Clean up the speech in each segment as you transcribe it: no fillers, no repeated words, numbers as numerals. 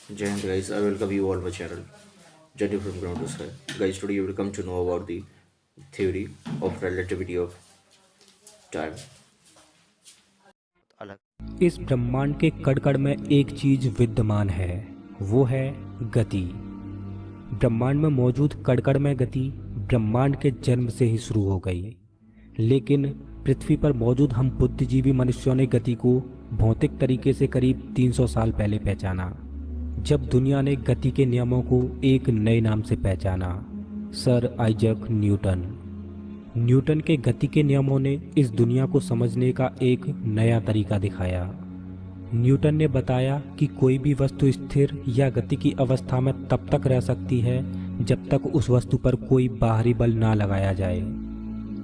Jai Hind guys, I welcome you all my channel. Journey from ground to sky. Guys, today you will come to know about the theory of relativity of time. इस ब्रह्मांड के कण-कण में एक चीज विद्यमान है, वो है गति। ब्रह्मांड में मौजूद कण-कण में गति ब्रह्मांड के जन्म से ही शुरू हो गई। लेकिन पृथ्वी पर मौजूद हम बुद्धिजीवी मनुष्यों ने गति को भौतिक तरीके से करीब 300 साल पहले पहचाना, जब दुनिया ने गति के नियमों को एक नए नाम से पहचाना, सर आइजैक न्यूटन। न्यूटन के गति के नियमों ने इस दुनिया को समझने का एक नया तरीका दिखाया। न्यूटन ने बताया कि कोई भी वस्तु स्थिर या गति की अवस्था में तब तक रह सकती है जब तक उस वस्तु पर कोई बाहरी बल ना लगाया जाए।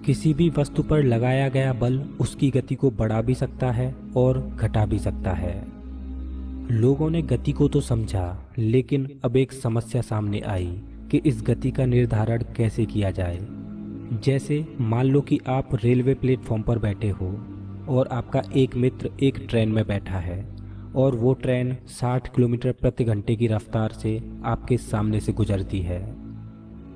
किसी भी वस्तु पर लगाया गया बल उसकी गति को बढ़ा भी सकता है और घटा भी सकता है। लोगों ने गति को तो समझा, लेकिन अब एक समस्या सामने आई कि इस गति का निर्धारण कैसे किया जाए। जैसे मान लो कि आप रेलवे प्लेटफॉर्म पर बैठे हो और आपका एक मित्र एक ट्रेन में बैठा है और वो ट्रेन 60 किलोमीटर प्रति घंटे की रफ्तार से आपके सामने से गुजरती है।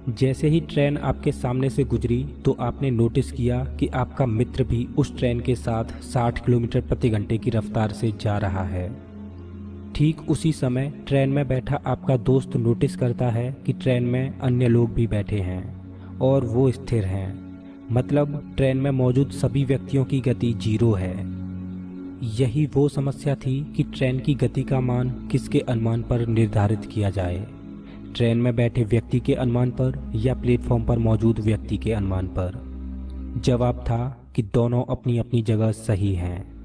जैसे ही ट्रेन आपके सामने से गुजरी तो आपने नोटिस किया कि आपका मित्र भी उस ट्रेन के साथ 60 किलोमीटर प्रति घंटे की रफ्तार से जा रहा है। ठीक उसी समय ट्रेन में बैठा आपका दोस्त नोटिस करता है कि ट्रेन में अन्य लोग भी बैठे हैं और वो स्थिर हैं, मतलब ट्रेन में मौजूद सभी व्यक्तियों की गति 0 है। यही वो समस्या थी कि ट्रेन की गति का मान किसके अनुमान पर निर्धारित किया जाए, ट्रेन में बैठे व्यक्ति के अनुमान पर या प्लेटफॉर्म पर मौजूद व्यक्ति के अनुमान पर। जवाब था कि दोनों अपनी अपनी जगह सही हैं।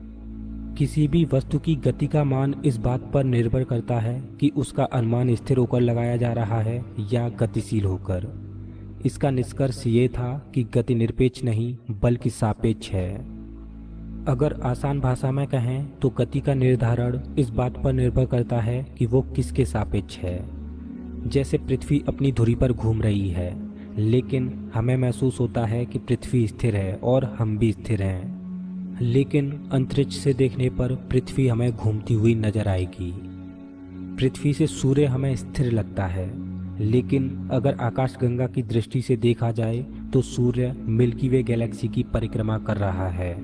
किसी भी वस्तु की गति का मान इस बात पर निर्भर करता है कि उसका अनुमान स्थिर होकर लगाया जा रहा है या गतिशील होकर। इसका निष्कर्ष ये था कि गति निरपेक्ष नहीं बल्कि सापेक्ष है। अगर आसान भाषा में कहें तो गति का निर्धारण इस बात पर निर्भर करता है कि वो किसके सापेक्ष है। जैसे पृथ्वी अपनी धुरी पर घूम रही है, लेकिन हमें महसूस होता है कि पृथ्वी स्थिर है और हम भी स्थिर हैं। लेकिन अंतरिक्ष से देखने पर पृथ्वी हमें घूमती हुई नजर आएगी। पृथ्वी से सूर्य हमें स्थिर लगता है, लेकिन अगर आकाशगंगा की दृष्टि से देखा जाए तो सूर्य मिल्की वे गैलेक्सी की परिक्रमा कर रहा है।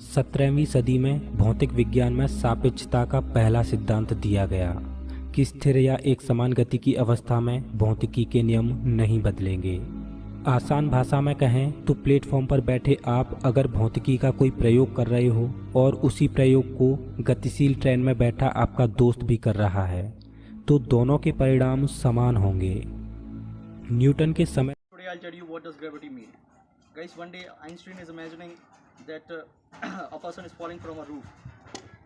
17वीं सदी में भौतिक विज्ञान में सापेक्षता का पहला सिद्धांत दिया गया कि स्थिर या एक समान गति की अवस्था में भौतिकी के नियम नहीं बदलेंगे। आसान भाषा में कहें तो प्लेटफॉर्म पर बैठे आप अगर भौतिकी का कोई प्रयोग कर रहे हो और उसी प्रयोग को गतिशील ट्रेन में बैठा आपका दोस्त भी कर रहा है, तो दोनों के परिणाम समान होंगे। न्यूटन के समय Today I'll tell you what does gravity mean. Guys, one day Einstein is imagining that a person is falling from a roof,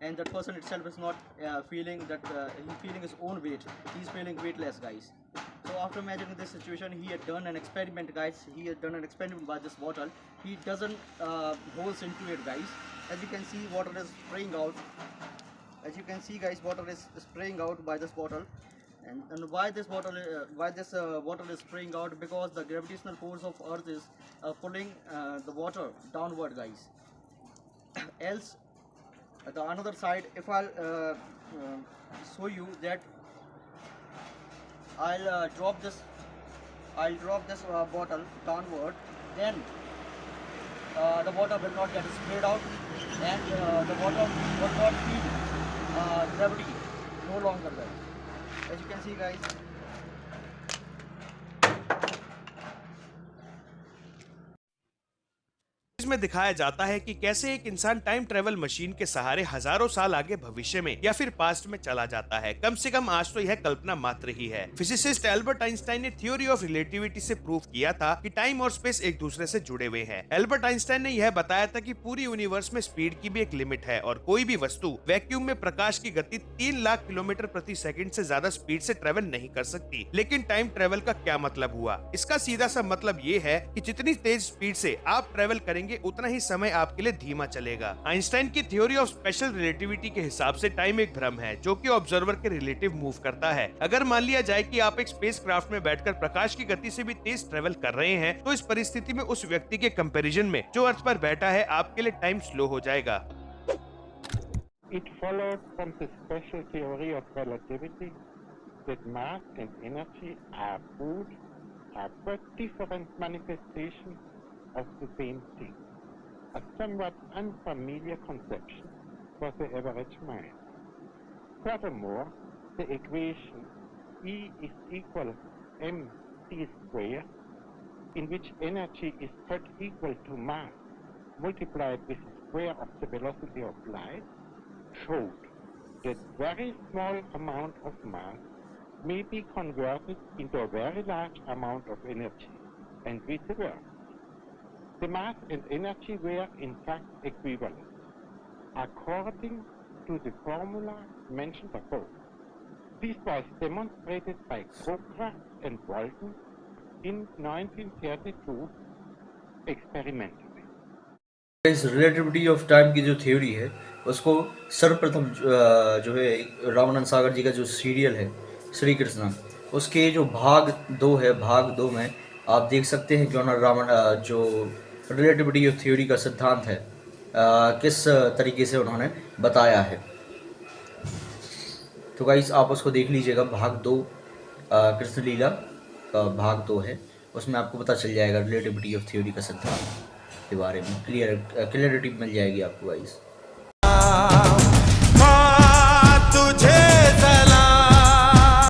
and that person itself is not feeling that he's feeling his own weight. He's feeling weightless, guys. So after imagining this situation, he had done an experiment, guys. He had done an experiment by this bottle. He doesn't holes into it, guys. As you can see, water is spraying out. As you can see, guys, water is spraying out by this bottle. And why this bottle water is spraying out? Because the gravitational force of earth is pulling the water downward, guys. Else the another side, if I'll show you that I'll drop this bottle downward, then the water will not get sprayed out, and the water will not feel gravity no longer there. As you can see, guys, में दिखाया जाता है कि कैसे एक इंसान time travel machine के सहारे हजारों साल आगे भविष्य में या फिर पास्ट में चला जाता है। कम से कम आज तो यह कल्पना मात्र ही है। फिजिसिस्ट एल्बर्ट आइंस्टाइन ने थ्योरी ऑफ रिलेटिविटी से प्रूव किया था कि टाइम और स्पेस एक दूसरे से जुड़े हुए हैं। एल्बर्ट आइंस्टाइन ने यह बताया था कि पूरी यूनिवर्स में स्पीड की भी एक लिमिट है और कोई भी वस्तु वैक्यूम में प्रकाश की गति 3 लाख किलोमीटर प्रति सेकंड से ज्यादा स्पीड से ट्रेवल नहीं कर सकती। लेकिन टाइम ट्रेवल का क्या मतलब हुआ? इसका सीधा सा मतलब ये है कि जितनी तेज स्पीड से आप ट्रेवल करेंगे उतना ही समय आपके लिए धीमा चलेगा। आइंस्टाइन की थ्योरी ऑफ स्पेशल रिलेटिविटी के हिसाब से टाइम एक भ्रम है जो कि ऑब्जर्वर के रिलेटिव मूव करता है। अगर मान लिया जाए कि आप एक स्पेसक्राफ्ट में बैठकर प्रकाश की गति से भी तेज ट्रेवल कर रहे हैं, तो इस परिस्थिति में उस व्यक्ति के कंपैरिजन में जो अर्थ पर बैठा है आपके लिए टाइम स्लो हो जाएगा। It followed from the special theory of relativity that mass and energy are but different manifestations of the same thing, a somewhat unfamiliar conception for the average mind. Furthermore, the equation E is equal mc square, in which energy is cut equal to mass multiplied with the square of the velocity of light, showed that very small amount of mass may be converted into a very large amount of energy, and vice versa. The mass and energy were in fact equivalent, according to the formula mentioned above. This was demonstrated by Cochran and Walton in 1932 experimentally. इस relativity of time की जो theory है उसको सर्वप्रथम जो है रामानंद सागर जी का जो सीरियल है श्री कृष्णा, उसके जो भाग 2 है, भाग 2 में आप देख सकते हैं कि जो रिलेटिविटी ऑफ थ्योरी का सिद्धांत है किस तरीके से उन्होंने बताया है। तो गाइस आप उसको देख लीजिएगा, भाग 2 कृष्ण लीला का भाग 2 है, उसमें आपको पता चल जाएगा रिलेटिविटी ऑफ थ्योरी का सिद्धांत के बारे में, क्लियरिटी मिल जाएगी आपको गाइस।